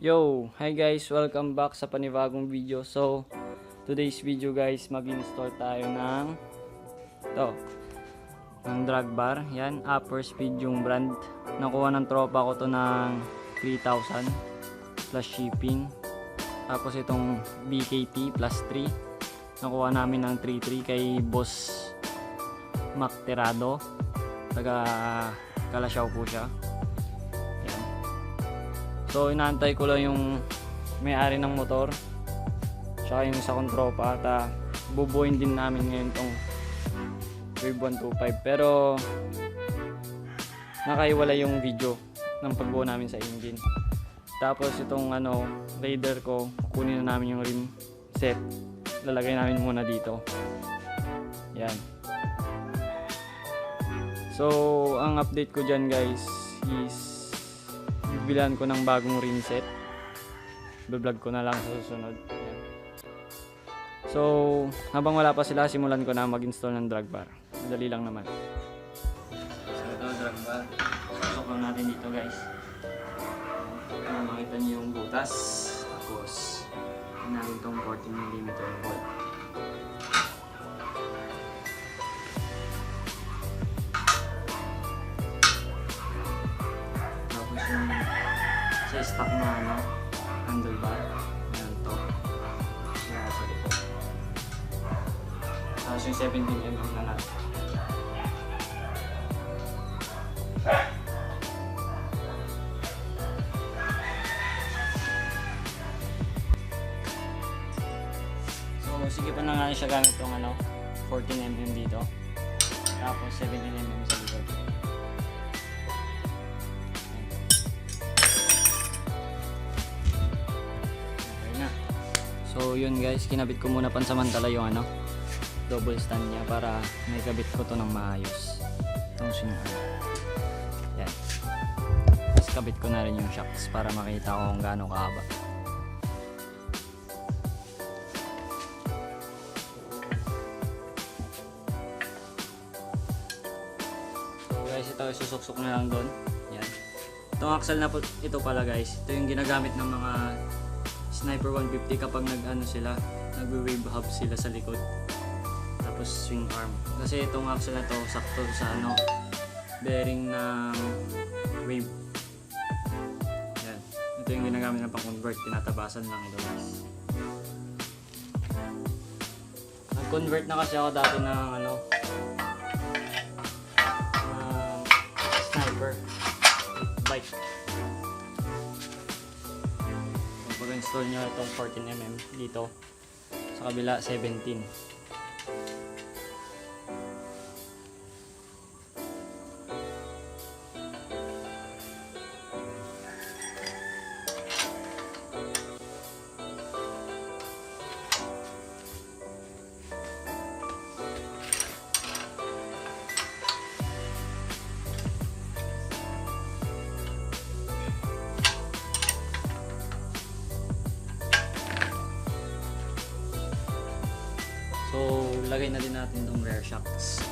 Yo, hi guys, welcome back sa panibagong video. So, today's video guys, mag-install tayo ng drag bar. Yan, upper speed yung brand. Nakuha ng tropa ko to ng 3,000 plus shipping. Tapos itong BKT plus 3. Nakuha namin ng 3,300 kay Boss Makterado. Taga Kalasyaw po siya. So inaantay ko lang yung may-ari ng motor tsaka yung isa kong tropa at bubuuin din namin ngayon tong Wave 125, pero nakaiwala yung video ng pagbuo namin sa engine. Tapos itong Raider ko, kukunin na namin yung rim set, lalagay namin muna dito. Yan. So ang update ko dyan guys is bilan ko ng bagong rim set. Vlog ko na lang sa susunod. Ayan. So habang wala pa sila, simulan ko na mag-install ng drag bar. Madali lang naman. So ito drag bar, susok lang natin dito guys. Makita niyo yung butas. Tapos natin itong 14mm bolt. Sa stock na handlebar, yan to, yan sa likod. Tapos yung 17mm na nut. So sige pa na nga siya gamit itong 14mm dito, tapos 17mm sa likod. So yun guys, kinabit ko muna pansamantala yung double stand niya para may kabit ko to ng maayos. Itong sinungan. Yan. Tapos kabit ko na rin yung shocks para makita ko kung gaano kahaba. So guys, ito isusuksok na lang doon. Yan. Itong axle na ito pala guys, ito yung ginagamit ng mga Sniper 150 kapag nagwe-wave hub sila sa likod, tapos swing arm. Kasi itong axle na to sakto sa bearing ng wave. Yan. Ito yung ginagamit na pang-convert, tinatabasan lang ito guys. Nag-convert na kasi ako dati ng Sniper bike. Pag-install nyo itong 14mm dito, sa kabila 17. So, lagay na din natin itong rear shocks.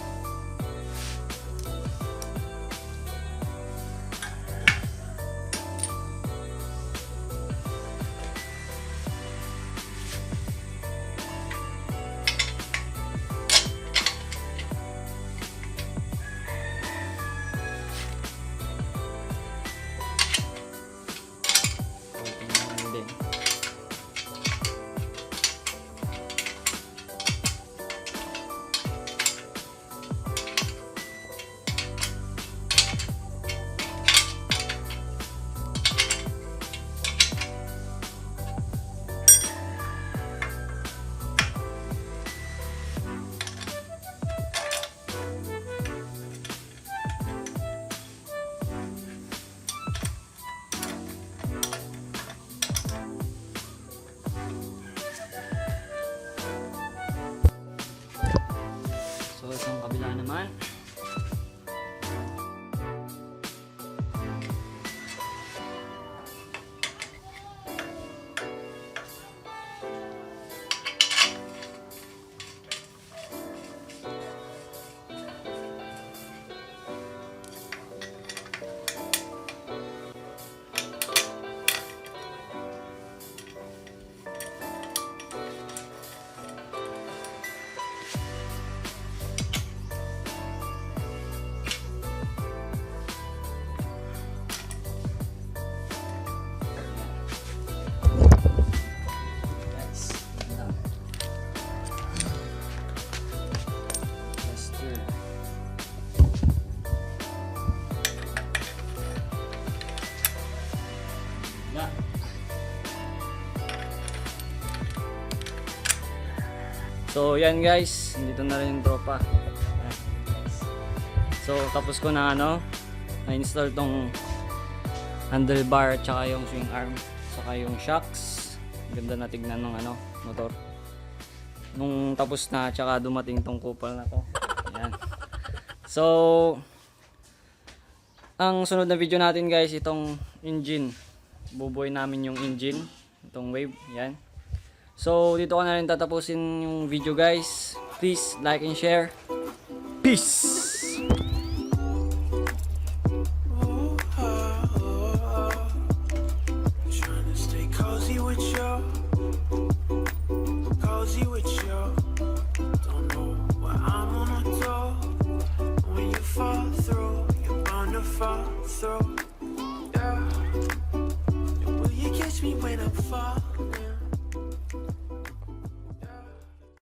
So yan guys, dito na rin yung tropa. Ayan, guys. So tapos ko na na-install tong handlebar at saka yung swing arm, saka yung shocks. Ganda na tignan ng motor. Nung tapos na, tsaka dumating tong kupal na to. Ayan. So ang sunod na video natin guys, itong engine. Bubuhay namin yung engine, itong wave, yan. So dito ko na rin tatapusin yung video guys. Please like and share. Peace! Will you catch me when I'm falling?